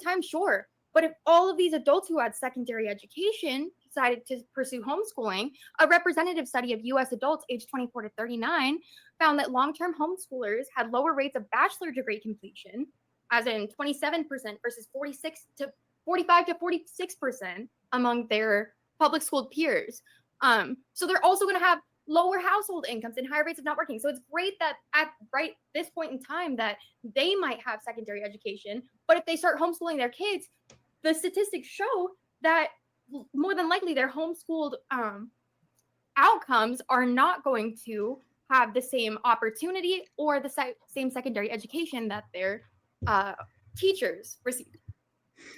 time, sure. But if all of these adults who had secondary education decided to pursue homeschooling, a representative study of U.S. adults aged 24 to 39 found that long-term homeschoolers had lower rates of bachelor degree completion, as in 27% versus 45 to 46% among their public school peers. So they're also going to have lower household incomes and higher rates of not working. So it's great that at right this point in time that they might have secondary education, but if they start homeschooling their kids, the statistics show that more than likely their homeschooled outcomes are not going to have the same opportunity or the same secondary education that their teachers received.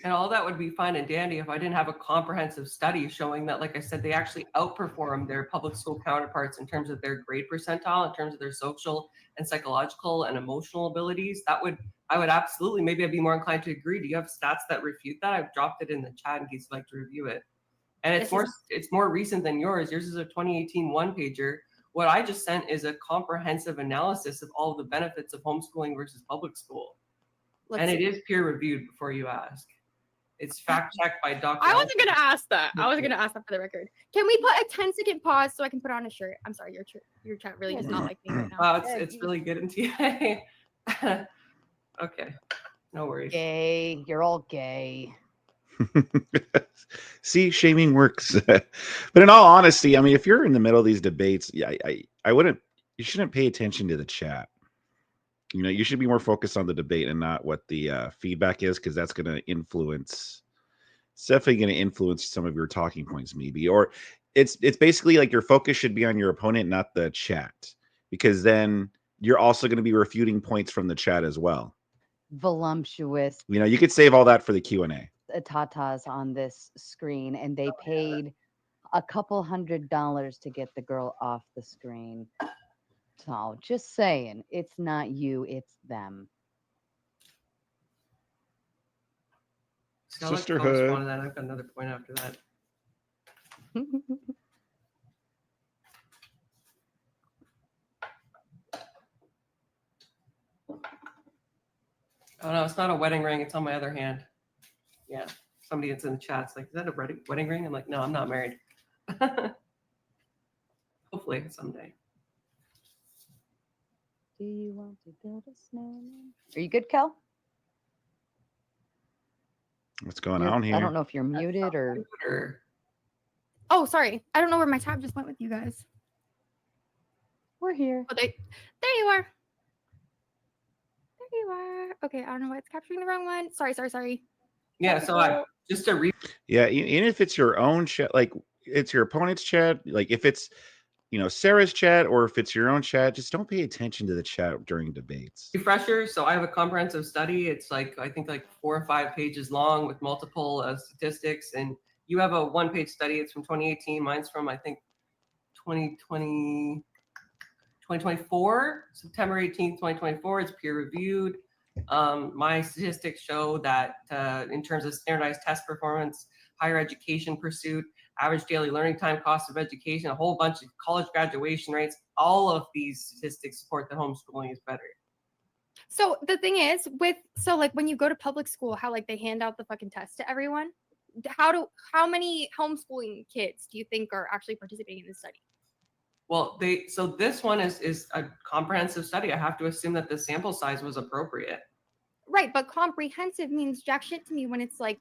And all that would be fine and dandy if I didn't have a comprehensive study showing that, like I said, they actually outperform their public school counterparts in terms of their grade percentile, in terms of their social and psychological and emotional abilities. I would absolutely, maybe I'd be more inclined to agree. Do you have stats that refute that? I've dropped it in the chat in case you'd like to review it. And it's more recent than yours. Yours is a 2018 one-pager. What I just sent is a comprehensive analysis of all of the benefits of homeschooling versus public school. It is peer-reviewed before you ask. It's fact-checked by Dr. I wasn't going to ask that. I was going to ask that for the record. Can we put a 10-second pause so I can put on a shirt? I'm sorry, your chat really does not like me right now. Wow, it's really good in TA. Okay, no worries. Gay, you're all gay. See, shaming works. But in all honesty, I mean, if you're in the middle of these debates, I wouldn't. You shouldn't pay attention to the chat. You know, you should be more focused on the debate and not what the feedback is, because that's going to influence. It's definitely going to influence some of your talking points, maybe. Or it's basically like your focus should be on your opponent, not the chat, because then you're also going to be refuting points from the chat as well. Voluptuous. You know, you could save all that for the Q&A. Tatas on this screen, and they paid a couple $100 to get the girl off the screen. So just saying, it's not you, it's them. Sisterhood. I've got another point after that. Oh no, it's not a wedding ring. It's on my other hand. Yeah, somebody that's in the chat's like, "Is that a wedding ring?" I'm like, "No, I'm not married." Hopefully someday. Do you want to build a snowman? Are you good, Kel? What's going on here? I don't know if you're muted or. Oh, sorry. I don't know where my tab just went with you guys. We're here. Oh, there you are. There you are. Okay, I don't know why it's capturing the wrong one. Sorry. Yeah, so just to read. Yeah, even if it's your own chat, like it's your opponent's chat, like if it's, you know, Sarah's chat or if it's your own chat, just don't pay attention to the chat during debates. Refresher. So I have a comprehensive study. It's like, I think like 4 or 5 pages long with multiple statistics. And you have a one-page study. It's from 2018. Mine's from, I think, 2024, September 18th, 2024. It's peer-reviewed. My statistics show that in terms of standardized test performance, higher education pursuit, average daily learning time, cost of education, a whole bunch of college graduation rates, all of these statistics support that homeschooling is better. So the thing is like when you go to public school, how like they hand out the fucking test to everyone, how many homeschooling kids do you think are actually participating in this study? Well, so this one is a comprehensive study. I have to assume that the sample size was appropriate. Right, but comprehensive means jack shit to me when it's like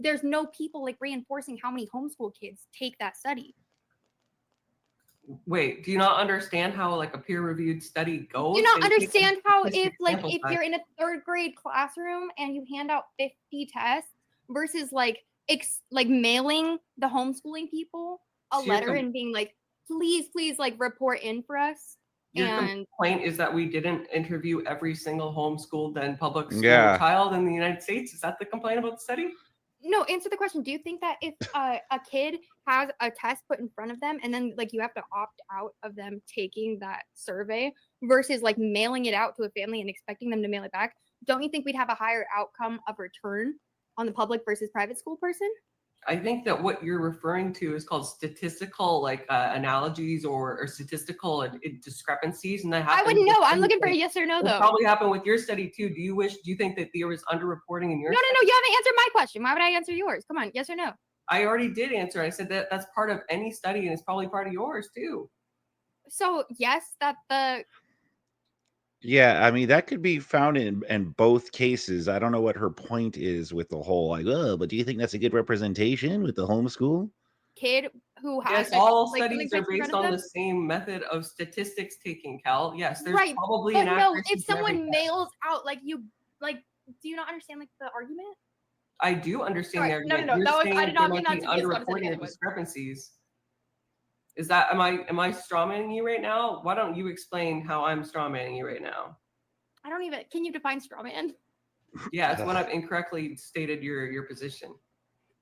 there's no people like reinforcing how many homeschool kids take that study. Wait, do you not understand how like a peer-reviewed study goes? Do you not understand how if you're in a 3rd grade classroom and you hand out 50 tests versus like mailing the homeschooling people a letter and being like, please like report in for us. Your complaint is that we didn't interview every single homeschooled and public school child in the United States. Is that the complaint about the study? No, answer the question. Do you think that if a kid has a test put in front of them and then like you have to opt out of them taking that survey versus like mailing it out to a family and expecting them to mail it back, don't you think we'd have a higher outcome of return on the public versus private school person? I think that what you're referring to is called statistical analogies or statistical discrepancies, and that I happens. wouldn't know. I'm with looking for a everything. yes or no, It though. probably happened with your study too. Do you think that there was underreporting in your No, study? you haven't answered my question. Why would I answer yours? Come on, yes or no? I already did answer. I said that that's part of any study, and it's probably part of yours too. So yes, that the Yeah, I mean that could be found in both cases. I don't know what her point is with the whole like, oh, but do you think that's a good representation with the homeschool? kid who has Yes, all like studies are points in based front of on the them. same method of statistics taking, Cal. Yes, there's Right, probably but an no, accuracy if to every someone test. mails out like do you not understand like the argument? I do understand the Sorry, no, argument. You're that was I saying did there not mean might that be to be as condescending underreporting as or it was. discrepancies. Is that am I strawmanning you right now? Why don't you explain how I'm strawmanning you right now? I don't even. Can you define straw man? Yeah, it's when I've incorrectly stated your position.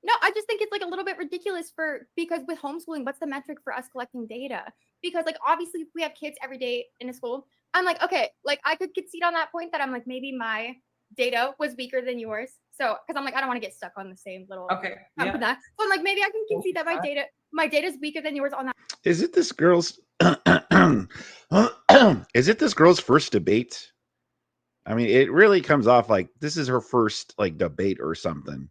No, I just think it's like a little bit ridiculous because with homeschooling, what's the metric for us collecting data? Because like obviously if we have kids every day in a school, I'm like, okay, like I could concede on that point that I'm like maybe my data was weaker than yours. So because I'm like, I don't want to get stuck on the same little Okay. Yeah. that. So I'm like, maybe I can concede that my data is weaker than yours on that. Is it this girl's is it this girl's first debate? I mean, it really comes off like this is her first like debate or something.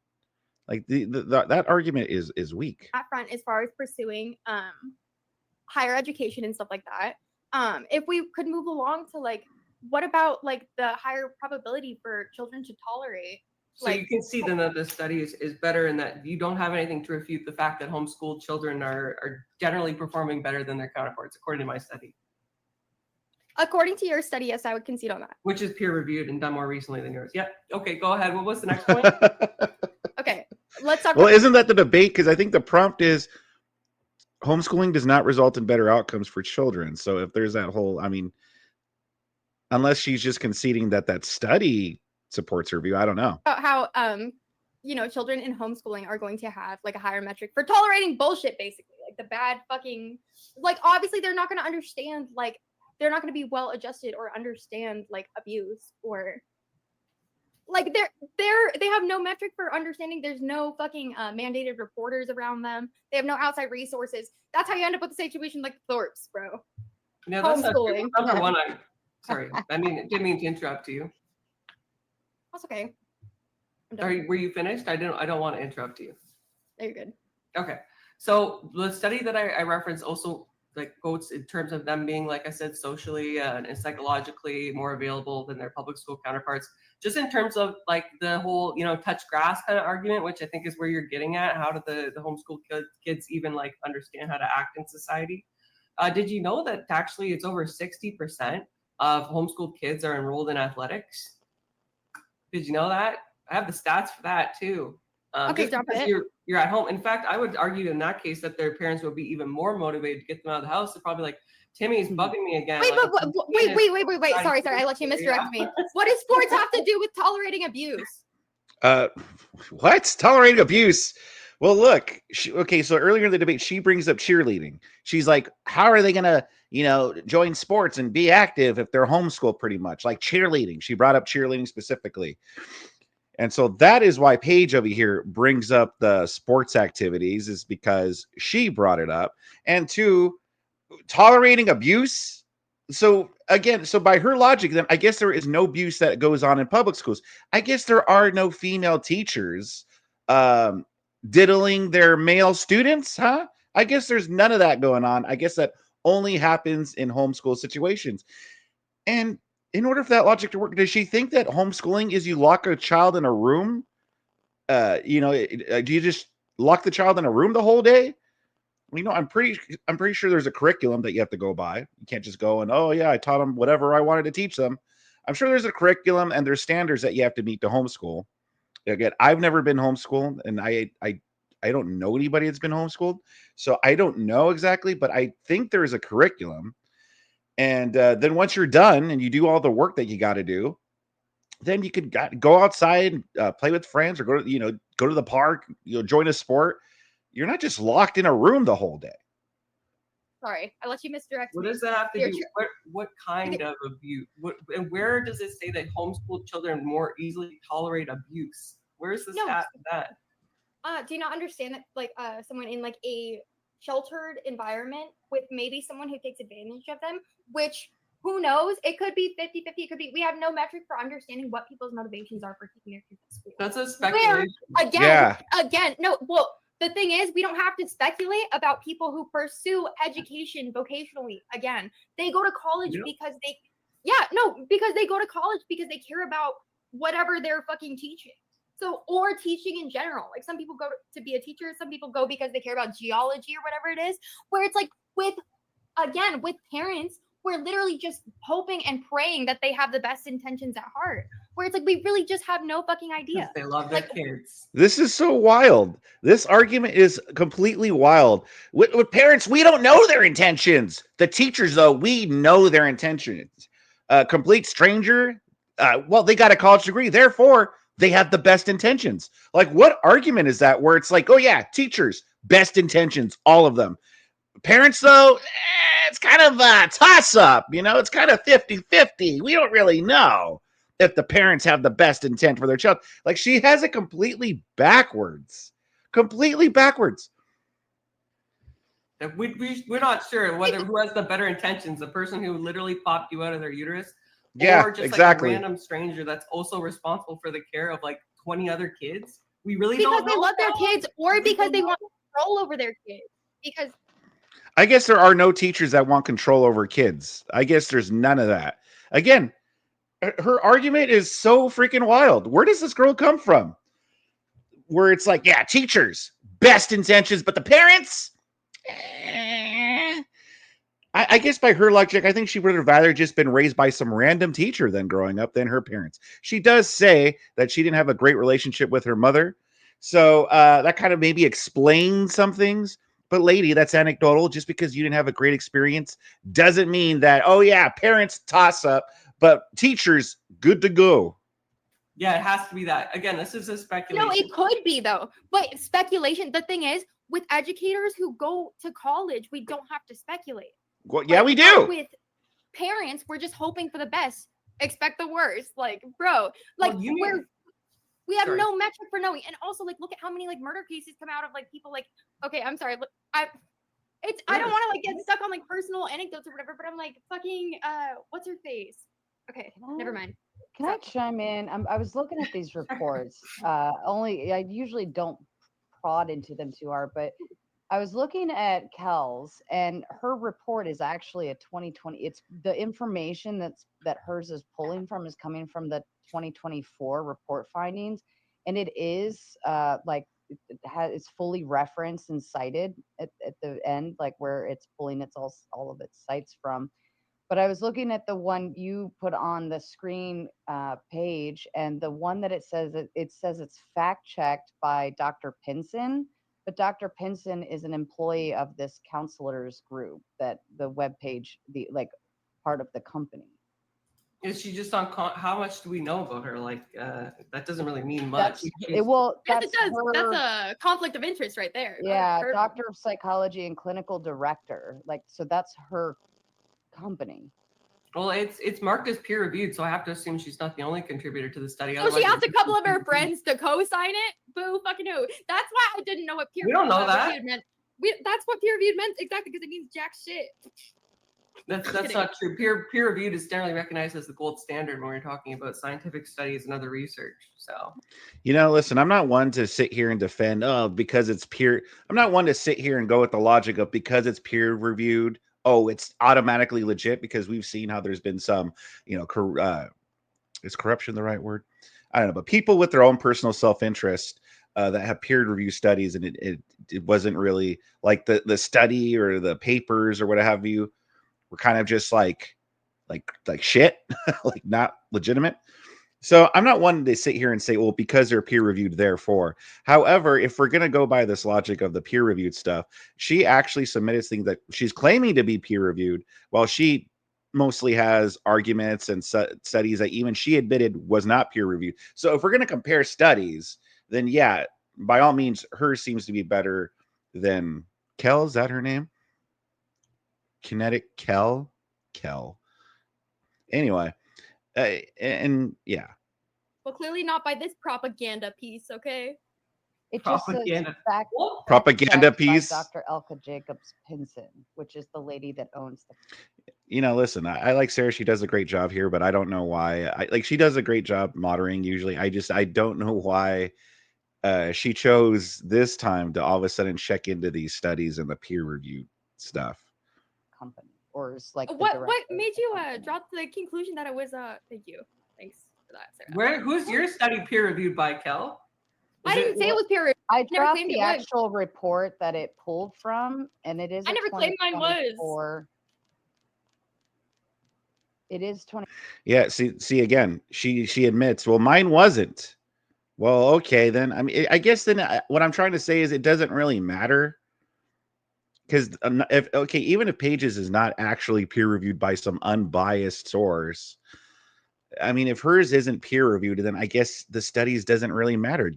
Like that argument is weak. That front as far as pursuing higher education and stuff like that. If we could move along to like what about like the higher probability for children to tolerate? So you can see then that this study is better in that you don't have anything to refute the fact that homeschooled children are generally performing better than their counterparts, according to my study. According to your study, yes, I would concede on that. Which is peer reviewed and done more recently than yours. Yep. Okay, go ahead. What was the next point? Okay, let's talk. Well, isn't that the debate? Because I think the prompt is homeschooling does not result in better outcomes for children. So if there's that whole, I mean, unless she's just conceding that study supports her view, I don't know. About how children in homeschooling are going to have like a higher metric for tolerating bullshit, basically, like the bad fucking, like obviously they're not going to understand, like they're not going to be well adjusted or understand like abuse or like they have no metric for understanding. There's no fucking mandated reporters around them. They have no outside resources. That's how you end up with a situation like Thorpe's, bro. No, that's Homeschooling. number one. Sorry, I mean, didn't mean to interrupt you. That's okay. Were you finished? I don't want to interrupt you. You're good. Okay, so the study that I referenced also like quotes in terms of them being, like I said, socially and psychologically more available than their public school counterparts. Just in terms of like the whole, touch grass kind of argument, which I think is where you're getting at. How do the homeschool kids even like understand how to act in society? Did you know that actually it's over 60% of homeschooled kids are enrolled in athletics? Did you know that? I have the stats for that too. Okay, just because you're at home. In fact, I would argue in that case that their parents would be even more motivated to get them out of the house. They're probably like, Timmy's bugging me again. Wait, wait. Sorry. I let you misdirect me. What does sports have to do with tolerating abuse? What? Tolerating abuse? Well, look, okay, so earlier in the debate, she brings up cheerleading. She's like, how are they going to, join sports and be active if they're homeschooled pretty much? Like cheerleading. She brought up cheerleading specifically. And so that is why Paige over here brings up the sports activities, is because she brought it up. And two, tolerating abuse. So again, so by her logic, then I guess there is no abuse that goes on in public schools. I guess there are no female teachers diddling their male students, huh? I guess there's none of that going on. I guess that only happens in homeschool situations. And in order for that logic to work, does she think that homeschooling is you lock a child in a room? Do you just lock the child in a room the whole day? I'm pretty sure there's a curriculum that you have to go by. You can't just go and, oh yeah, I taught them whatever I wanted to teach them. I'm sure there's a curriculum and there's standards that you have to meet to homeschool. Again, I've never been homeschooled, and I don't know anybody that's been homeschooled, so I don't know exactly, but I think there is a curriculum. And then once you're done and you do all the work that you got to do, then you could go outside, play with friends, or go to the park, join a sport. You're not just locked in a room the whole day. Sorry, I let you misdirect me. What does that have to do? What kind of abuse? And where does it say that homeschooled children more easily tolerate abuse? Where's the stat of that? Do you not understand that, like, someone in like a sheltered environment with maybe someone who takes advantage of them, which who knows? It could be 50-50. It could be, we have no metric for understanding what people's motivations are for keeping their kids at school. That's a Where, speculation. again, no, well, the thing is, we don't have to speculate about people who pursue education vocationally. Again, they go to college Yep. because because they go to college because they care about whatever they're fucking teaching. So, or teaching in general. Like, some people go to be a teacher, some people go because they care about geology or whatever it is, where it's like with parents, we're literally just hoping and praying that they have the best intentions at heart. Where it's like, we really just have no fucking idea. They love their Like, kids. This is so wild. This argument is completely wild. With parents, we don't know their intentions. The teachers, though, we know their intentions. Complete stranger, well, they got a college degree, therefore they have the best intentions. Like, what argument is that where it's like, oh yeah, teachers, best intentions, all of them. Parents, though, it's kind of a toss-up, it's kind of 50-50. We don't really know if the parents have the best intent for their child. Like, she has it completely backwards. Completely backwards. We're not sure who has the better intentions, the person who literally popped you out of their uterus, Yeah, or just exactly. like a random stranger that's also responsible for the care of like 20 other kids. We really because don't know. They love their kids, or because they want control over their kids. Because I guess there are no teachers that want control over kids. I guess there's none of that. Again, her argument is so freaking wild. Where does this girl come from? Where it's like, yeah, teachers, best intentions, but the parents? I guess by her logic, I think she would have rather just been raised by some random teacher than growing up than her parents. She does say that she didn't have a great relationship with her mother. So that kind of maybe explains some things. But lady, that's anecdotal. Just because you didn't have a great experience doesn't mean that, oh yeah, parents toss up, but teachers, good to go. Yeah, it has to be that. Again, this is a speculation. No, it could be though. But speculation, the thing is, with educators who go to college, we don't have to speculate. Well, yeah, we do. With parents, we're just hoping for the best, expect the worst. Like, bro, like we have no metric for knowing. And also, like, look at how many like murder cases come out of like people like, okay, I'm sorry, I don't want to like get stuck on like personal anecdotes or whatever, but I'm like, fucking what's her face? Okay, never mind. Can I chime in? I was looking at these reports. I usually don't prod into them too hard, but I was looking at Kel's, and her report is actually a 2020. It's the information that hers is pulling from is coming from the 2024 report findings, and it is it's fully referenced and cited at the end, like where it's pulling all of its sites from. But I was looking at the one you put on the screen, Paige, and the one that it says it's fact checked by Dr. Pinson. But Dr. Pinson is an employee of this counselors group that the webpage, part of the company. Is she just on? How much do we know about her? Like, that doesn't really mean much. Yes, it does. That's a conflict of interest right there. Yeah, doctor of psychology and clinical director. So that's her company. Well, it's marked as peer reviewed, so I have to assume she's not the only contributor to the study. So she asked a couple of her friends to co-sign it. Boo, fucking who? That's why I didn't know what peer. We don't know that. Meant. That's what peer reviewed meant exactly, because it means jack shit. That's not true. Peer reviewed is generally recognized as the gold standard when we're talking about scientific studies and other research. So, listen, I'm not one to sit here and defend because it's peer. I'm not one to sit here and go with the logic of because it's peer reviewed, oh, it's automatically legit, because we've seen how there's been some, is corruption the right word? I don't know, but people with their own personal self-interest that have peer review studies, and it wasn't really like the study or the papers or what have you were kind of just like shit, like not legitimate. So I'm not one to sit here and say, well, because they're peer reviewed, therefore. However, if we're going to go by this logic of the peer reviewed stuff, she actually submitted things that she's claiming to be peer reviewed, while she mostly has arguments and studies that even she admitted was not peer reviewed. So if we're going to compare studies, then yeah, by all means, hers seems to be better than Kel. Is that her name? Kinetic Kel. Anyway. And yeah. Well, clearly not by this propaganda piece, okay? It just says Propaganda. fact What? Propaganda checked by piece. Dr. Elka Jacobs Pinson, which is the lady that owns the. Listen, I like Sarah. She does a great job here, but I don't know why. She does a great job moderating usually. I don't know why she chose this time to all of a sudden check into these studies and the peer review stuff. Company, or is like the What director of made the you company. draw to the conclusion that it was thank you. Thanks for that, Sarah. Who's your study peer reviewed by, Kel? I didn't say it was peer reviewed. I never dropped claimed the it was. actual report that it pulled from, and it is. I never claimed mine was. 2024. It is 20. Yeah, see again. She admits, well, mine wasn't. Well, okay, then. I mean, I guess then what I'm trying to say is it doesn't really matter. Because even if Paige's is not actually peer reviewed by some unbiased source, I mean, if hers isn't peer reviewed, then I guess the studies doesn't really matter.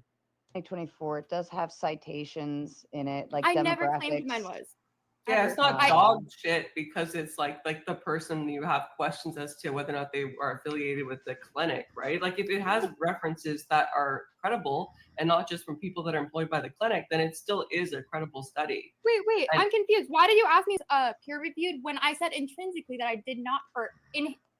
2024. It does have citations in it, like I demographics. never claimed mine was. Yeah, Ever. it's not I- dog shit because it's like the person you have questions as to whether or not they are affiliated with the clinic, right? Like if it has references that are credible and not just from people that are employed by the clinic, then it still is a credible study. Wait, And- I'm confused. Why did you ask me peer reviewed when I said intrinsically that I did not,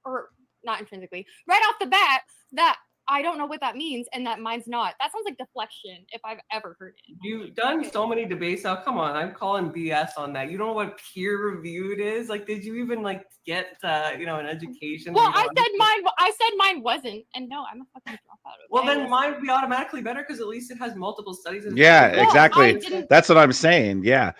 or not intrinsically, right off the bat that I don't know what that means and that mine's not. That sounds like deflection if I've ever heard it. You've done so many debates now. Come on, I'm calling BS on that. You don't know what peer reviewed is? Like, did you even like get an education? Well, where you I don't said understand? mine. I said mine wasn't, and no, I'm a fucking dropout. Well, okay? then mine would be automatically better because at least it has multiple studies. And Yeah, Well, exactly. I didn't. That's what I'm saying. Yeah.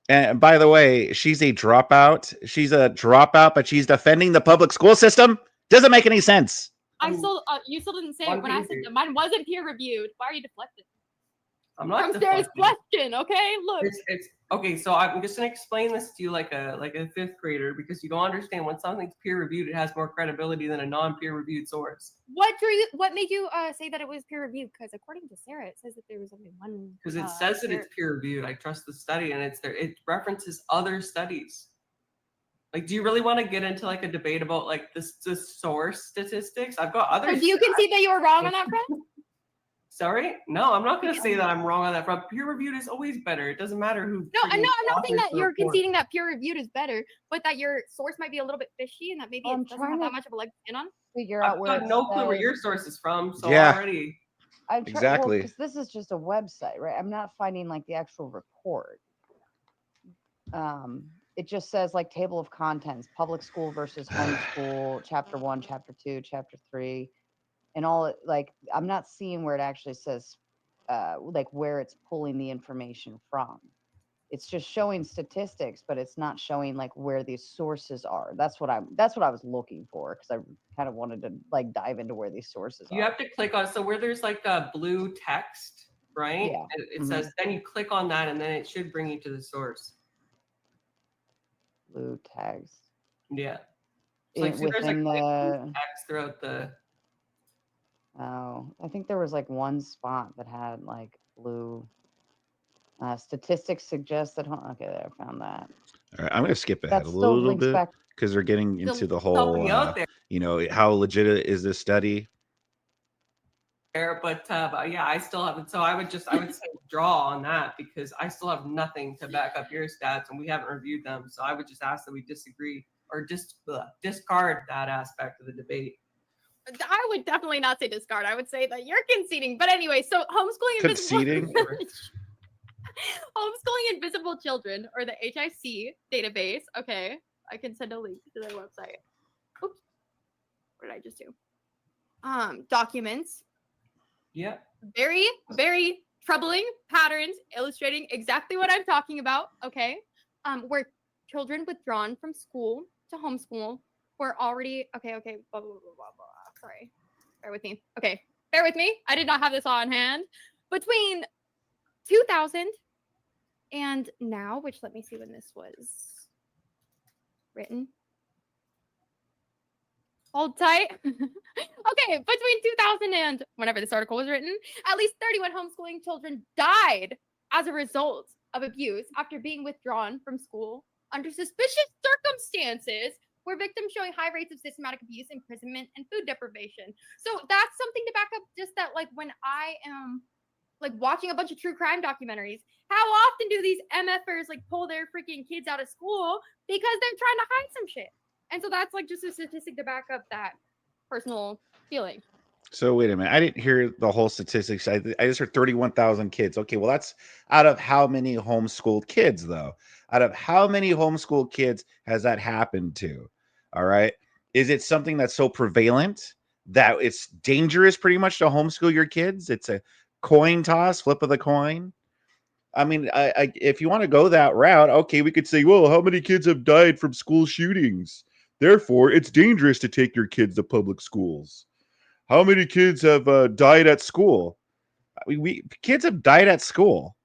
And by the way, she's a dropout. She's a dropout, but she's defending the public school system. Doesn't make any sense. I still. You still didn't say it when I said that mine wasn't peer reviewed. Why are you deflecting I'm not from Sarah's deflecting. question? Okay, look. It's okay. So I'm just gonna explain this to you like a fifth grader because you don't understand when something's peer reviewed, it has more credibility than a non-peer reviewed source. What made you say that it was peer reviewed? Because according to Sarah, it says that there was only one. Because it says that it's peer reviewed. I trust the study, and it's there. It references other studies. Like, do you really want to get into like a debate about like the source statistics? I've got other. So do you concede that you were wrong on that front? Sorry, no, I'm not going to say that I'm wrong on that front. Peer reviewed is always better. It doesn't matter who. No, I'm not saying that you're conceding. conceding that peer reviewed is better, but that your source might be a little bit fishy and that maybe I'm it doesn't trying have that to much of a leg to stand on. Figure out I've where. got no it clue where says- your source is from, so Yeah. already. I'm trying, Exactly. because this is just a website, right? I'm not finding like the actual report. It just says like table of contents, public school versus homeschool, chapter 1, chapter 2, chapter 3, and all. Like I'm not seeing where it actually says, like where it's pulling the information from. It's just showing statistics, but it's not showing like where these sources are. That's what I was looking for, because I kind of wanted to like dive into where these sources You are. have to click on so where there's like a blue text, right? Yeah. It says then you click on that and then it should bring you to the source. Blue tags. Yeah. It's like, see, there's like within blue the. text throughout the. Oh, I think there was like one spot that had like blue. Statistics suggest that. Okay, there, I found that. All right, I'm going to skip ahead That a still little links bit back. because we're getting into the Helping whole, you out there. how legit is this study? But yeah, I still haven't. So I would say draw on that because I still have nothing to back up your stats and we haven't reviewed them. So I would just ask that we disagree or discard that aspect of the debate. I would definitely not say discard. I would say that you're conceding. But anyway, so homeschooling Conceding? homeschooling invisible children, or the HIC database. Okay, I can send a link to their website. Oops, what did I just do? Documents Yeah. very, very troubling patterns illustrating exactly what I'm talking about. Okay, where children withdrawn from school to homeschool were already okay. Blah, blah, blah, blah, blah. Sorry, bear with me. Okay, bear with me. I did not have this on hand. Between 2000 and now, which let me see when this was written. Hold tight. Okay, between 2000 and whenever this article was written, at least 31 homeschooling children died as a result of abuse after being withdrawn from school under suspicious circumstances, where victims showing high rates of systematic abuse, imprisonment, and food deprivation. So that's something to back up just that, like, when I am like watching a bunch of true crime documentaries. How often do these MFers like pull their freaking kids out of school because they're trying to hide some shit? And so that's like just a statistic to back up that personal feeling. So wait a minute. I didn't hear the whole statistics. I just heard 31,000 kids. Okay, well that's out of how many homeschooled kids though? Out of how many homeschooled kids has that happened to? All right. Is it something that's so prevalent that it's dangerous pretty much to homeschool your kids? It's a coin toss, flip of the coin. I mean, if you want to go that route, okay, we could say, well, how many kids have died from school shootings? Therefore, it's dangerous to take your kids to public schools. How many kids have died at school? We kids have died at school.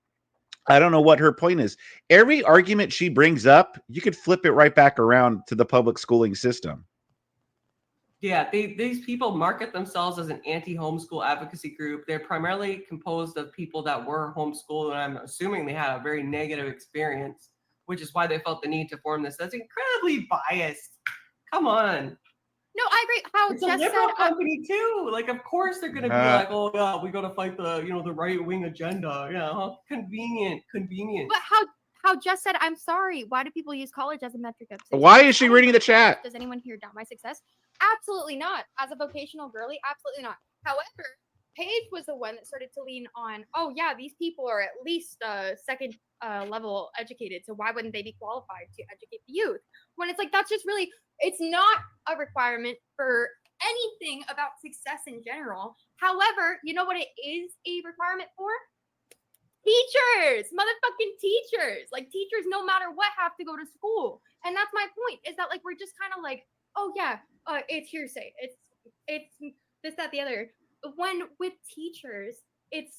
I don't know what her point is. Every argument she brings up, you could flip it right back around to the public schooling system. Yeah, these people market themselves as an anti-homeschool advocacy group. They're primarily composed of people that were homeschooled, and I'm assuming they had a very negative experience, which is why they felt the need to form this. That's incredibly biased. Come on. No, I agree. How It's a Jess liberal said, company too. Like, of course they're gonna be like, oh yeah, we gotta fight the the right wing agenda. Yeah, huh? Convenient. but how Jess said, I'm sorry. Why do people use college as a metric of success? Why is she I don't reading go the to college. chat? Does anyone here doubt my success? Absolutely not. As a vocational girly, absolutely not. However, Paige was the one that started to lean on, oh yeah, these people are at least second level educated, so why wouldn't they be qualified to educate the youth? When it's like, that's just really, it's not a requirement for anything about success in general. However, you know what it is a requirement for? Teachers, motherfucking teachers. Like, teachers, no matter what, have to go to school. And that's my point, is that like we're just kind of like, oh yeah, it's hearsay. It's this, that, the other. When with teachers, it's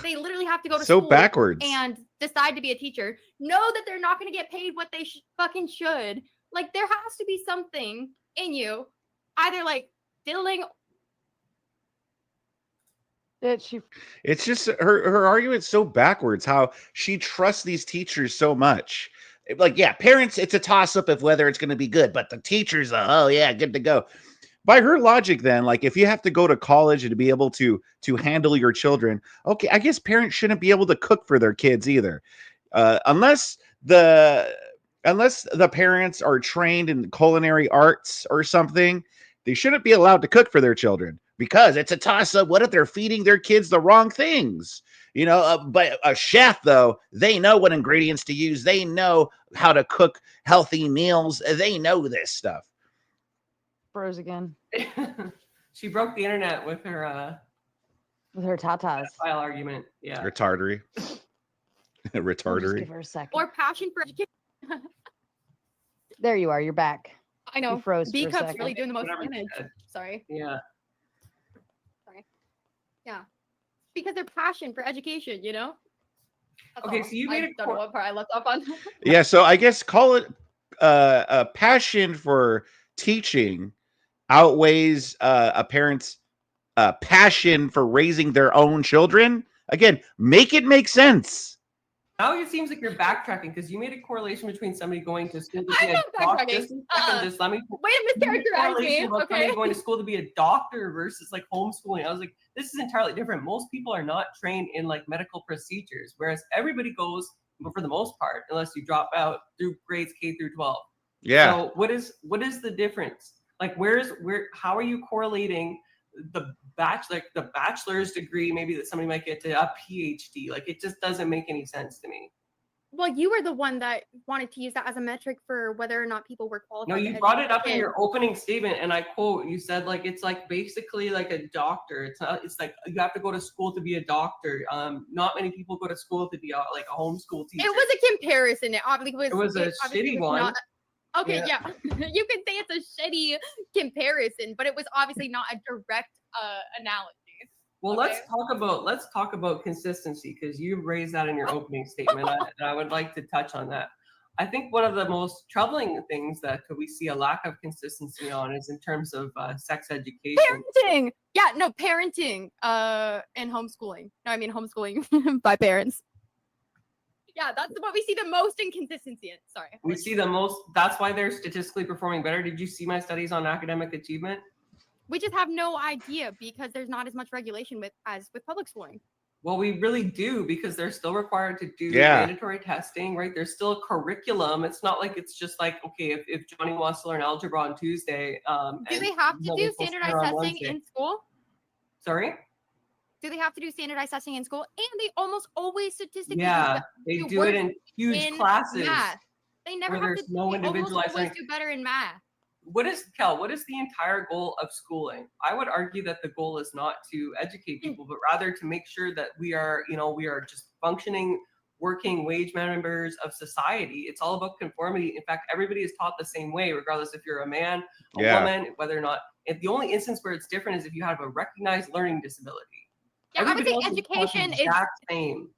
they literally have to go to So school backwards. and decide to be a teacher. Know that they're not going to get paid what they fucking should. Like, there has to be something in you, either like diddling. It's just her argument's so backwards. How she trusts these teachers so much. Like, yeah, parents, it's a toss up of whether it's going to be good, but the teachers, oh yeah, good to go. By her logic, then, like if you have to go to college and to be able to handle your children, okay, I guess parents shouldn't be able to cook for their kids either, unless the parents are trained in culinary arts or something. They shouldn't be allowed to cook for their children because it's a toss up. What if they're feeding their kids the wrong things? But a chef, though, they know what ingredients to use. They know how to cook healthy meals. They know this stuff. Froze again She broke the internet with her tatas. file argument. Yeah. Retardery. I'll just Retardery. give her a second. Or passion for education. There you are. You're back. I know. You froze for a B-Cup's second. really doing the most Whatever you damage. said. Sorry. Yeah. Yeah. Because they're passion for education, you know? That's Okay, all. so you I made a don't know what part I left off on. Yeah, so I guess call it a passion for teaching outweighs a parent's passion for raising their own children. Again, make it make sense. Now it seems like you're backtracking because you made a correlation between somebody going to school to be I'm a not doctor. backtracking. Just a second, just let me. Way to You made a mischaracterize correlation me. about Okay. somebody going to school to be a doctor versus like homeschooling. I was like, this is entirely different. Most people are not trained in like medical procedures, whereas everybody goes, for the most part, unless you drop out, through grades K through 12. Yeah. So what is the difference? Like, how are you correlating the bachelor's degree maybe that somebody might get to a PhD? Like, it just doesn't make any sense to me. Well, you were the one that wanted to use that as a metric for whether or not people were qualified. No, you brought it up in your opening statement, and I quote, you said like it's like basically like a doctor. It's like you have to go to school to be a doctor. Not many people go to school to be like a homeschool teacher. It was a comparison. It obviously was a shitty one. Okay, yeah. You can say it's a shitty comparison, but it was obviously not a direct analogy. Well, Okay. let's talk about consistency, because you raised that in your opening statement, and I would like to touch on that. I think one of the most troubling things that we see a lack of consistency on is in terms of sex education. Parenting. Yeah, no, parenting and homeschooling. No, I mean homeschooling by parents. Yeah, that's what we see the most inconsistency in. Sorry. We see the most. That's why they're statistically performing better. Did you see my studies on academic achievement? We just have no idea because there's not as much regulation as with public schooling. Well, we really do, because they're still required to do Yeah. mandatory testing, right? There's still a curriculum. It's not like it's just like, okay, if Johnny wants to learn algebra on Tuesday, Do and they have to Heather's do supposed to standardized learn on testing Wednesday. in school? Sorry? Do they have to do standardized testing in school? And they almost always statistically Yeah, they do do it worse in huge in classes math. They never where have to. there's no They almost individualized always learning. do better in math. What is the entire goal of schooling? I would argue that the goal is not to educate people, but rather to make sure that we are just functioning, working wage members of society. It's all about conformity. In fact, everybody is taught the same way, regardless if you're a man, a Yeah. woman, whether or not. If the only instance where it's different is if you have a recognized learning disability. Yeah, I would say Everybody else is taught the education is exact same.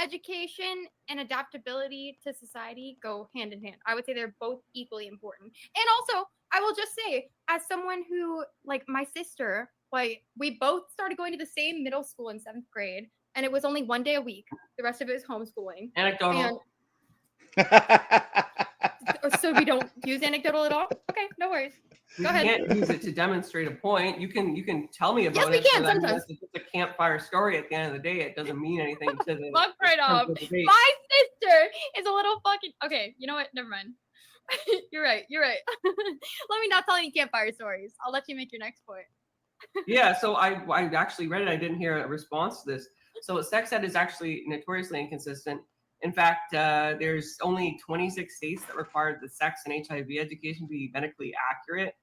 education and adaptability to society go hand in hand. I would say they're both equally important. And also, I will just say, as someone who, like my sister, like we both started going to the same middle school in 7th grade, and it was only one day a week. The rest of it was homeschooling. Anecdotal. So we don't use anecdotal at all? Okay, no worries. We Go ahead. can't use it to demonstrate a point. You can tell me about we it. can, but I mean, sometimes. it's just a campfire story at the end of the day. It doesn't mean anything to the Fuck right off. the debate. My sister is a little fucking. Okay, you know what? Never mind. You're right. Let me not tell any campfire stories. I'll let you make your next point. Yeah, so I actually read it. I didn't hear a response to this. So sex ed is actually notoriously inconsistent. In fact, there's only 26 states that require the sex and HIV education to be medically accurate.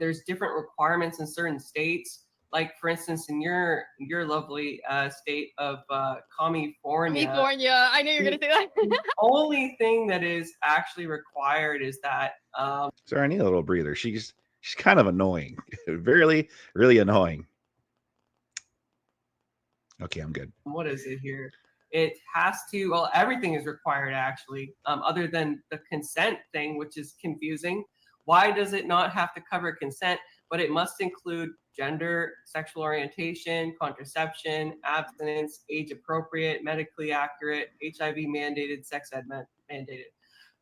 There's different requirements in certain states. Like, for instance, in your lovely state of California, I knew you were gonna say that. the only thing that is actually required is that Sorry, I need a little breather. She's kind of annoying. Really, really annoying. Okay, I'm good. what is it here? It has to, well, everything is required actually, other than the consent thing, which is confusing. Why does it not have to cover consent, but it must include gender, sexual orientation, contraception, abstinence, age appropriate, medically accurate, HIV mandated, sex ed mandated.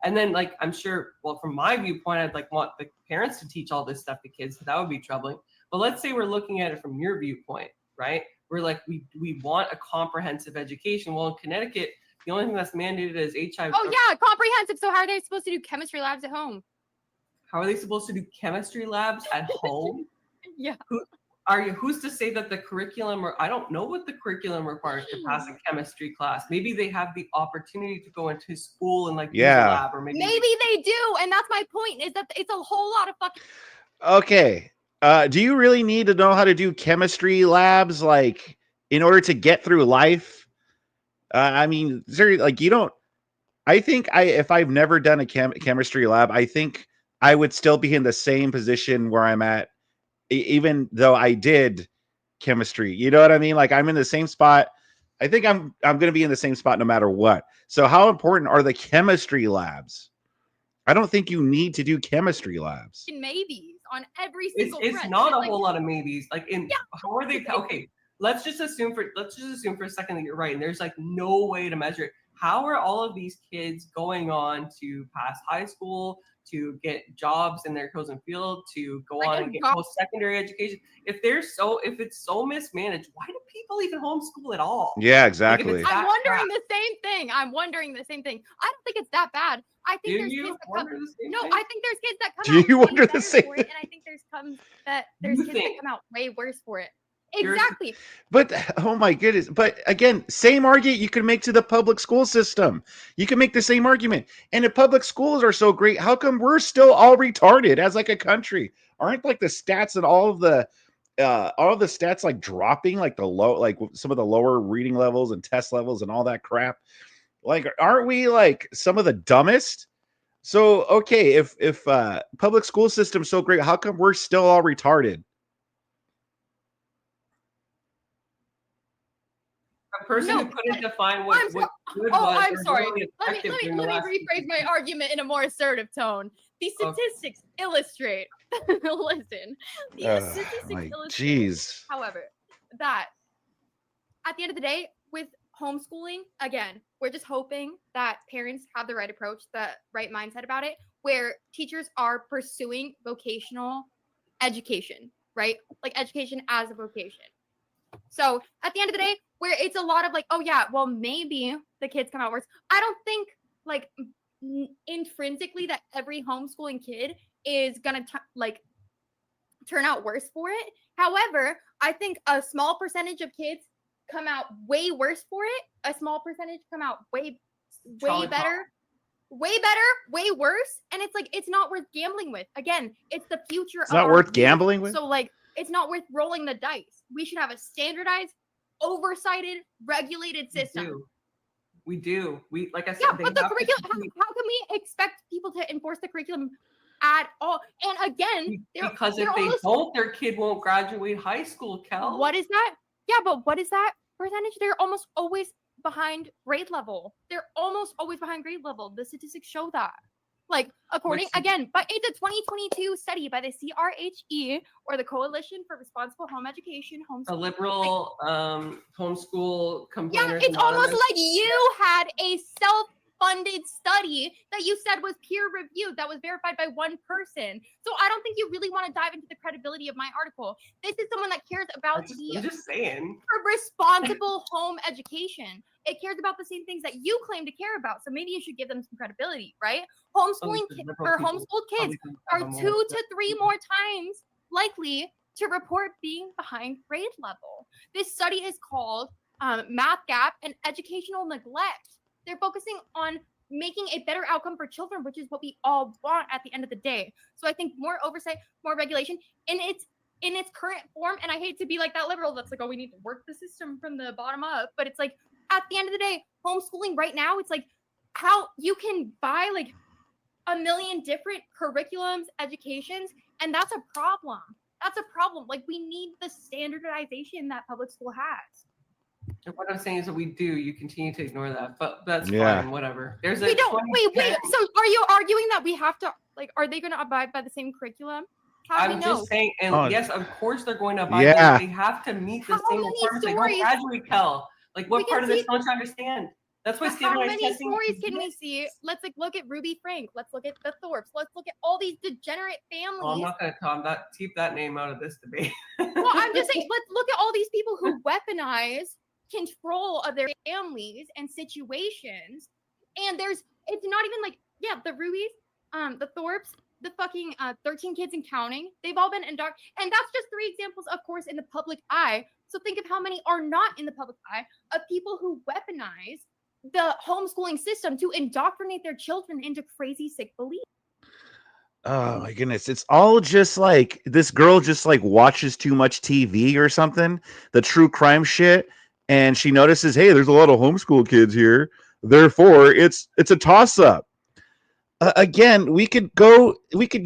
And then, like, I'm sure, well, from my viewpoint, I'd like want the parents to teach all this stuff to kids, so that would be troubling. But let's say we're looking at it from your viewpoint, right? We're like, we want a comprehensive education. Well, in Connecticut, the only thing that's mandated is HIV. Oh yeah, comprehensive. So how are they supposed to do chemistry labs at home? How are they supposed to do chemistry labs at home? Yeah. Who's to say that the curriculum, or I don't know what the curriculum requires to pass a chemistry class. Maybe they have the opportunity to go into school and like use a lab, or maybe they do, and that's my point. Is that it's a whole lot of fucking. Okay. Do you really need to know how to do chemistry labs, like, in order to get through life? I mean, seriously, like, you don't. I think if I've never done a chemistry lab, I think I would still be in the same position where I'm at, even though I did chemistry. You know what I mean? Like, I'm in the same spot. I think I'm going to be in the same spot no matter what. So how important are the chemistry labs? I don't think you need to do chemistry labs. Maybes on every single. It's thread. not It's a like, whole lot of maybes. Like, how are they? Okay, let's just assume for a second that you're right, and there's like no way to measure it. How are all of these kids going on to pass high school, to get jobs in their chosen field, to go on and get post-secondary education? If it's so mismanaged, why do people even homeschool at all? Yeah, exactly. I'm wondering the same thing. I don't think it's that bad. I think there's kids that come. No, I think there's kids that come out. Do you wonder the same thing? And I think there's kids that come out way worse for it. Exactly. But oh my goodness. But again, same argument you can make to the public school system. You can make the same argument. And if public schools are so great, how come we're still all retarded as like a country? Aren't like the stats and all of the stats like dropping, like some of the lower reading levels and test levels and all that crap? Like, aren't we like some of the dumbest? So okay, if public school system's so great, how come we're still all retarded? A person who couldn't define what good was. I'm sorry. Let me rephrase my argument in a more assertive tone. The statistics illustrate. Listen, the statistics illustrate. However, that at the end of the day, with homeschooling, again, we're just hoping that parents have the right approach, the right mindset about it, where teachers are pursuing vocational education, right? Like education as a vocation. So at the end of the day, where it's a lot of like, oh yeah, well maybe the kids come out worse. I don't think like intrinsically that every homeschooling kid is gonna like turn out worse for it. However, I think a small percentage of kids come out way worse for it. A small percentage come out way better, way worse. And it's like, it's not worth gambling with. Again, it's the future It's of not our worth youth. gambling with. So like, it's not worth rolling the dice. We should have a standardized, oversighted, regulated system. We do. We, like I said, Yeah, but the curriculum, how can we expect people to enforce the curriculum at all? And again, because if they don't, their kid won't graduate high school, Kel. What is that? Yeah, but what is that percentage? They're almost always behind grade level. They're almost always behind grade level. The statistics show that. Like, according, again, but it's a 2022 study by the CRHE, or the Coalition for Responsible Home Education. A liberal homeschool complainers. Yeah, it's almost like you had a self-funded study that you said was peer-reviewed, that was verified by one person. So I don't think you really want to dive into the credibility of my article. This is someone that cares about I'm just saying. responsible home education. It cares about the same things that you claim to care about. So maybe you should give them some credibility, right? Homeschooling or homeschooled kids are 2 to 3 more times likely to report being behind grade level. This study is called Math Gap and Educational Neglect. They're focusing on making a better outcome for children, which is what we all want at the end of the day. So I think more oversight, more regulation in its current form. And I hate to be like that liberal that's like, oh, we need to work the system from the bottom up. But it's like, at the end of the day, homeschooling right now, it's like how you can buy like a million different curriculums, educations, and that's a problem. That's a problem. Like, we need the standardization that public school has. And what I'm saying is that we do. You continue to ignore that, but that's fine. Whatever. There's we don't. Wait. So, are you arguing that we have to? Like, are they going to abide by the same curriculum? I'm just saying, and yes, of course they're going to abide by it. They have to meet the same requirements. They don't graduate, Kel. Like, what part of this don't you understand? That's why standardized testing. How many stories can we see? Let's like look at Ruby Frank. Let's look at the Thorpes. Let's look at all these degenerate families. Oh, I'm not going to keep that name out of this debate. Well, I'm just saying, let's look at all these people who weaponize control of their families and situations. And it's not even like, yeah, the Rubies, the Thorpes, the fucking 13 kids and counting. They've all been indoctrinated. And that's just 3 examples, of course, in the public eye. So think of how many are not in the public eye of people who weaponize the homeschooling system to indoctrinate their children into crazy, sick beliefs. Oh my goodness. It's all just like this girl just like watches too much TV or something, the true crime shit. And she notices, hey, there's a lot of homeschool kids here. Therefore, it's a toss up. Again, we could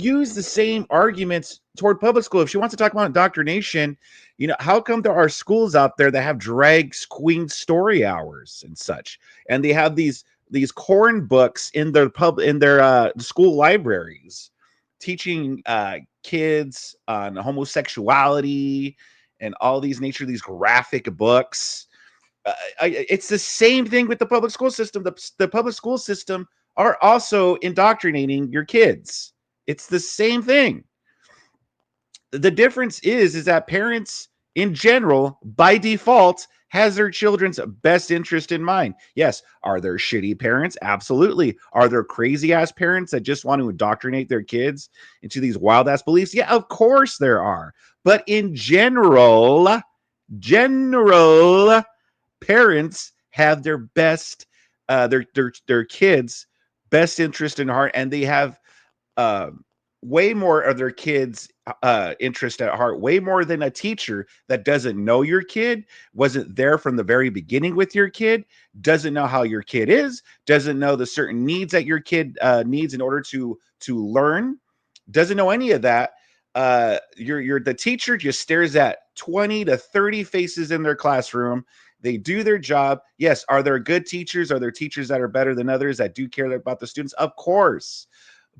use the same arguments toward public school. If she wants to talk about indoctrination, how come there are schools out there that have drag queen story hours and such, and they have these corn books in their school libraries teaching kids on homosexuality and all these graphic books. It's the same thing with the public school system. The public school system are also indoctrinating your kids. It's the same thing. The difference is that parents in general, by default, has their children's best interest in mind. Yes. Are there shitty parents? Absolutely. Are there crazy ass parents that just want to indoctrinate their kids into these wild ass beliefs? Yeah, of course there are. But in general, parents have their best, their kids' best interest in heart, and they have way more of their kids' interest at heart, way more than a teacher that doesn't know your kid, wasn't there from the very beginning with your kid, doesn't know how your kid is, doesn't know the certain needs that your kid needs in order to learn, doesn't know any of that. The teacher just stares at 20 to 30 faces in their classroom. They do their job. Yes. Are there good teachers? Are there teachers that are better than others that do care about the students? Of course.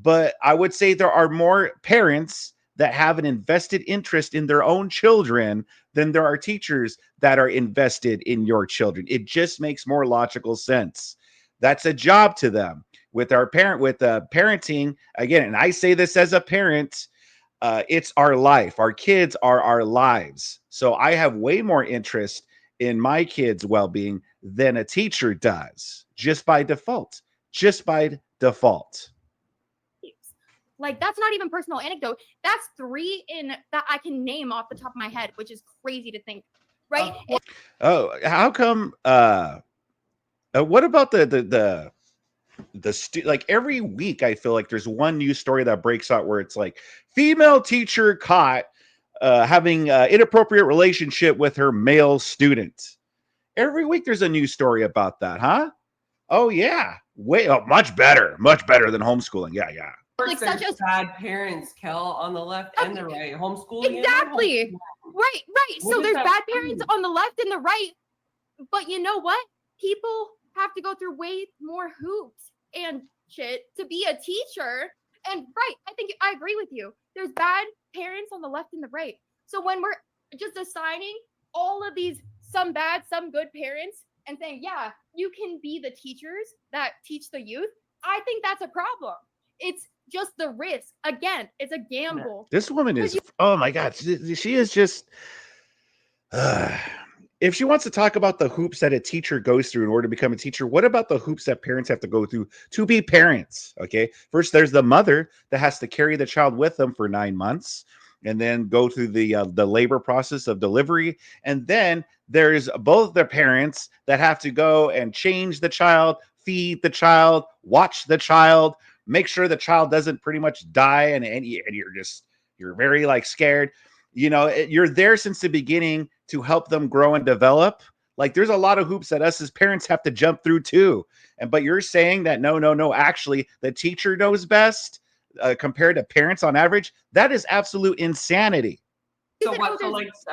But I would say there are more parents that have an invested interest in their own children than there are teachers that are invested in your children. It just makes more logical sense. That's a job to them. With parenting, again, and I say this as a parent, it's our life. Our kids are our lives. So I have way more interest in my kids' well-being than a teacher does, just by default. Just by default. Like, that's not even personal anecdote. That's 3 in that I can name off the top of my head, which is crazy to think, right? Oh, how come? What about like every week? I feel like there's one news story that breaks out where it's like female teacher caught having inappropriate relationship with her male student. Every week there's a news story about that, huh? Oh yeah, much better than homeschooling. Yeah. Like, such a bad parents, Kel, on the left and the right. Homeschooling. exactly. Right. What So does there's that bad mean? parents on the left and the right, but you know what? People have to go through way more hoops and shit to be a teacher. And right, I agree with you. There's bad parents on the left and the right. So when we're just assigning all of these, some bad, some good parents, and saying, yeah, you can be the teachers that teach the youth, I think that's a problem. It's just the risk. Again, it's a gamble. This woman is, oh my God, she is just, if she wants to talk about the hoops that a teacher goes through in order to become a teacher, what about the hoops that parents have to go through to be parents? Okay. First, there's the mother that has to carry the child with them for 9 months and then go through the labor process of delivery. And then there's both the parents that have to go and change the child, feed the child, watch the child, make sure the child doesn't pretty much die. And you're very like scared. You know, you're there since the beginning to help them grow and develop. Like there's a lot of hoops that us as parents have to jump through too. But you're saying that no, actually the teacher knows best compared to parents on average. That is absolute insanity. So what? So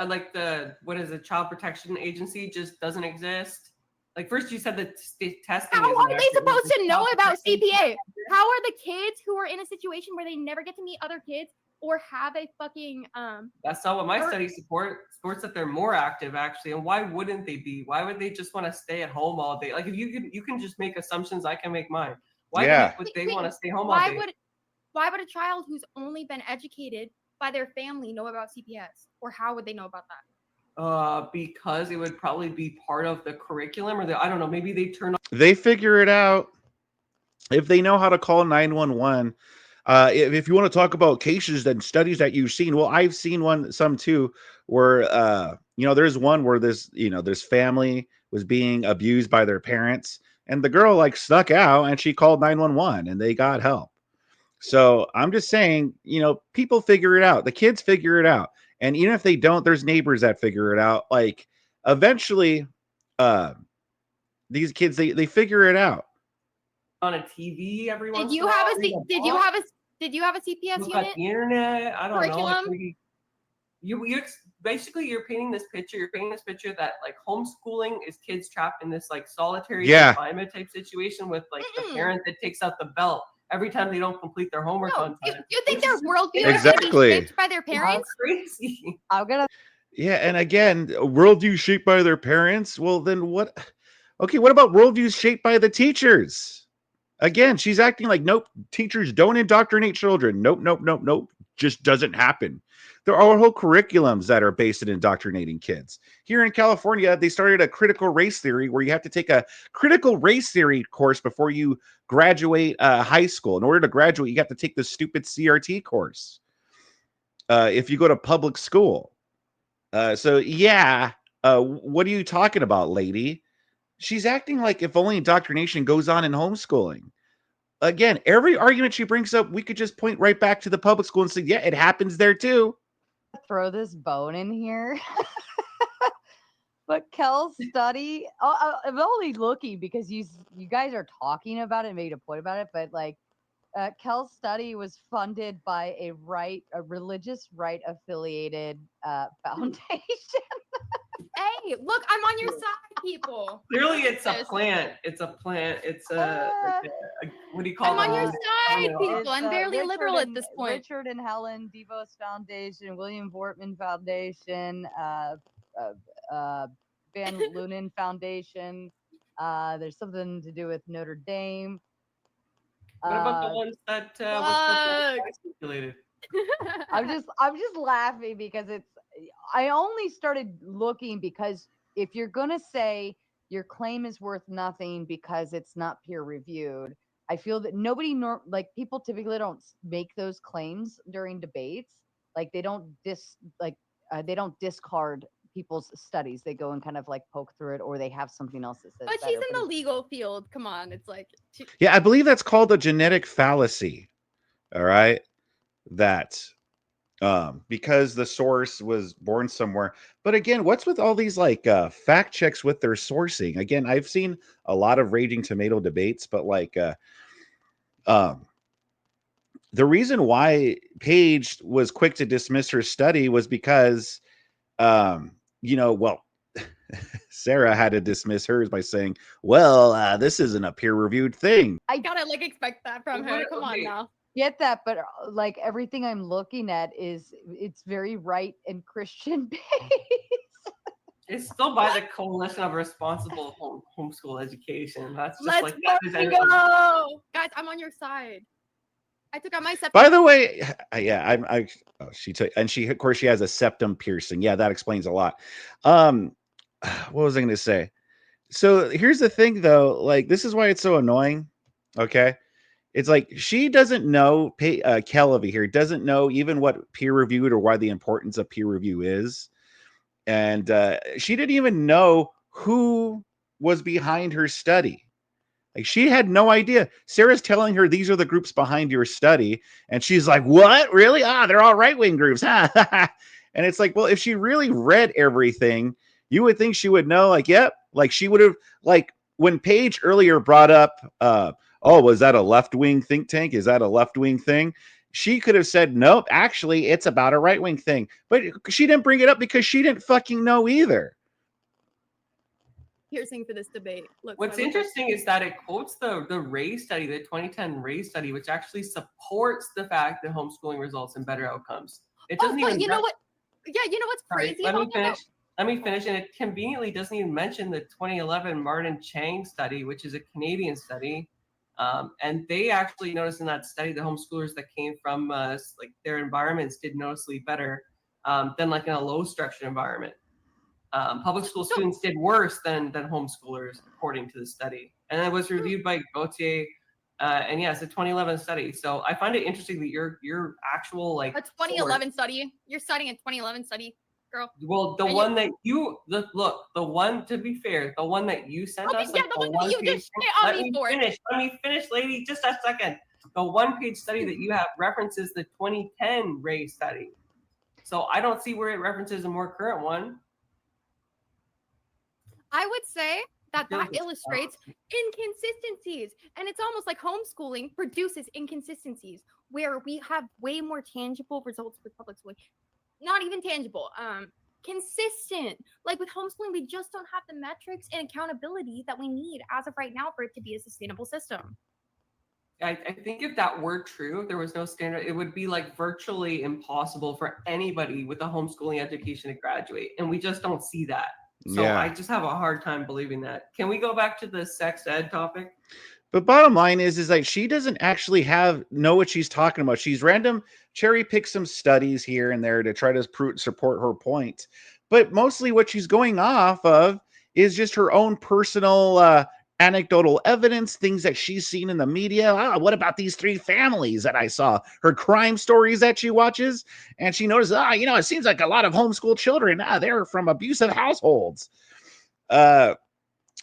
like the what is it? Child Protection Agency just doesn't exist. Like first you said that testing. How are they supposed to know about CPA? How are the kids who are in a situation where they never get to meet other kids or have a fucking That's not what my studies supports that they're more active actually. And why wouldn't they be? Why would they just want to stay at home all day? Like if you can just make assumptions, I can make mine. Why the heck would they want to stay home all day? Why would a child who's only been educated by their family know about CPS? Or how would they know about that? Because it would probably be part of the curriculum, or I don't know, maybe they figure it out if they know how to call 911. If you want to talk about cases and studies that you've seen, well, I've seen some too, where there's one where this family was being abused by their parents, and the girl like snuck out and she called 911 and they got help. So I'm just saying, people figure it out. The kids figure it out. And even if they don't, there's neighbors that figure it out. Like eventually, these kids, they figure it out. On a TV every once in a while. Did you have a CPS look unit? At the internet? I don't know. Curriculum? You basically you're painting this picture. You're painting this picture that like homeschooling is kids trapped in this like solitary confinement type situation with like the parent that takes out the belt every time they don't complete their homework on time. You think their worldview is going to be shaped by their parents? Crazy. Yeah, and again, worldview shaped by their parents. Well, then what? Okay, what about worldviews shaped by the teachers? Again, she's acting like, nope, teachers don't indoctrinate children. Nope. Just doesn't happen. There are whole curriculums that are based in indoctrinating kids. Here in California, they started a critical race theory where you have to take a critical race theory course before you graduate high school. In order to graduate, you have to take the stupid CRT course if you go to public school. What are you talking about, lady? She's acting like if only indoctrination goes on in homeschooling. Again, every argument she brings up, we could just point right back to the public school and say, yeah, it happens there too. Throw this bone in here. But Kel's study, I'm only looking because you guys are talking about it, made a point about it, but like Kel's study was funded by a religious right affiliated foundation. Hey, look, I'm on your side, people. Clearly, it's a plant. It's a plant. It's a what do you call it? I'm on your side, people. I'm barely liberal at this point. Richard and Helen DeVos Foundation, William Vortman Foundation, Van Lunen Foundation. There's something to do with Notre Dame. What about the ones that was speculated? I'm just laughing because I only started looking because if you're going to say your claim is worth nothing because it's not peer reviewed, I feel that like people typically don't make those claims during debates. Like they don't they don't discard people's studies. They go and kind of like poke through it, or they have something else that says But she's better. in the legal field. Come on, it's like Yeah, I believe that's called a genetic fallacy. All right. That because the source was born somewhere. But again, what's with all these like fact checks with their sourcing? Again, I've seen a lot of Raging Tomato debates, but like um the reason why Paige was quick to dismiss her study was because well, Sarah had to dismiss hers by saying, well, this isn't a peer-reviewed thing. I gotta like expect that from her. Come on now. Get that, but like everything I'm looking at it's very right and Christian based. It's still by the Coalition of Responsible Homeschool Education. That's just Let's like that is anything. go, guys. I'm on your side. I took out my septum. By the way, yeah, she took, and she, of course, she has a septum piercing. Yeah, that explains a lot. What was I going to say? So here's the thing, though. Like, this is why it's so annoying. Okay, it's like she doesn't know. Kel over here doesn't know even what peer reviewed or why the importance of peer review is, and she didn't even know who was behind her study. Like she had no idea. Sarah's telling her these are the groups behind your study, and she's like, "What? Really? They're all right-wing groups, huh?" And it's like, well, if she really read everything, you would think she would know. Like, yep, like she would have. Like when Paige earlier brought up, "Oh, was that a left-wing think tank? Is that a left-wing thing?" She could have said, "Nope, actually, it's about a right-wing thing." But she didn't bring it up because she didn't fucking know either. Piercing for this debate. Look, what's interesting is that it quotes the Ray study, the 2010 Ray study, which actually supports the fact that homeschooling results in better outcomes. It doesn't even. You know what? Yeah, you know what's crazy? Let me finish, and it conveniently doesn't even mention the 2011 Martin Chang study, which is a Canadian study, and they actually noticed in that study the homeschoolers that came from like their environments did noticeably better than like in a low structured environment. Public school students did worse than homeschoolers, according to the study. And it was reviewed by Gauthier. And yes, a 2011 study. So I find it interesting that your actual like a 2011 study. You're citing a 2011 study, girl. Well, the one that you look, the one, to be fair, the one that you sent us, yeah, like the one that you just let me finish, lady, just a second. The one-page study that you have references the 2010 Ray study. So I don't see where it references a more current one. I would say that illustrates inconsistencies. And it's almost like homeschooling produces inconsistencies where we have way more tangible results with public schooling. Not even tangible, consistent. Like with homeschooling, we just don't have the metrics and accountability that we need as of right now for it to be a sustainable system. I think if that were true, if there was no standard, it would be like virtually impossible for anybody with a homeschooling education to graduate. And we just don't see that. So yeah. I just have a hard time believing that. Can we go back to the sex ed topic? But bottom line is like she doesn't actually know what she's talking about. She's random cherry pick some studies here and there to try to support her point. But mostly what she's going off of is just her own personal anecdotal evidence, things that she's seen in the media. What about these 3 families that I saw? Her crime stories that she watches, and she notices, it seems like a lot of homeschool children, they're from abusive households. And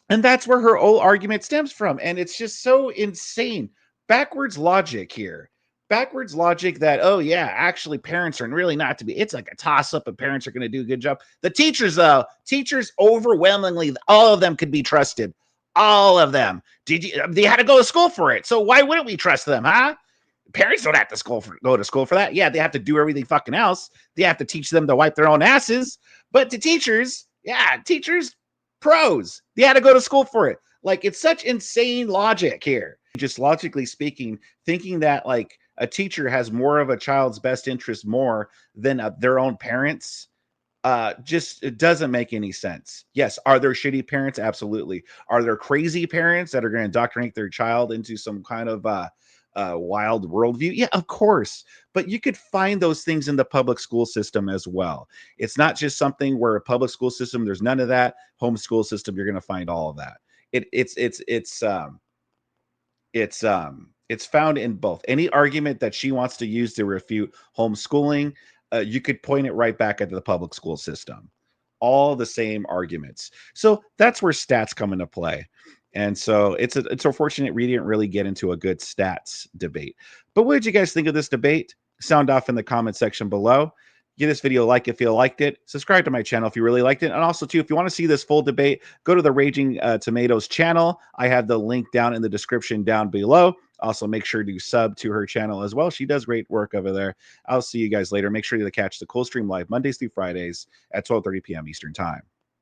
that's where her whole argument stems from. And it's just so insane. Backwards logic here. Backwards logic that, actually parents are really not to be. It's like a toss up and parents are going to do a good job. The teachers, though, overwhelmingly, all of them could be trusted. All of them. They had to go to school for it. So why wouldn't we trust them, huh? Parents don't have to go to school for that. Yeah, they have to do everything fucking else. They have to teach them to wipe their own asses. But to teachers, teachers, pros. They had to go to school for it. Like, it's such insane logic here. Just logically speaking, thinking that like a teacher has more of a child's best interest more than their own parents. It doesn't make any sense. Yes. Are there shitty parents? Absolutely. Are there crazy parents that are going to indoctrinate their child into some kind of wild worldview? Yeah, of course. But you could find those things in the public school system as well. It's not just something where a public school system, there's none of that. Homeschool system, you're going to find all of that. It's found in both. Any argument that she wants to use to refute homeschooling, you could point it right back at the public school system. All the same arguments. So that's where stats come into play. And so it's unfortunate we didn't really get into a good stats debate. But what did you guys think of this debate? Sound off in the comment section below. Give this video a like if you liked it. Subscribe to my channel if you really liked it. And also, too, if you want to see this full debate, go to the Raging Tomatoes channel. I have the link down in the description down below. Also, make sure to sub to her channel as well. She does great work over there. I'll see you guys later. Make sure to catch the Cool Stream live Mondays through Fridays at 12:30 p.m. Eastern Time.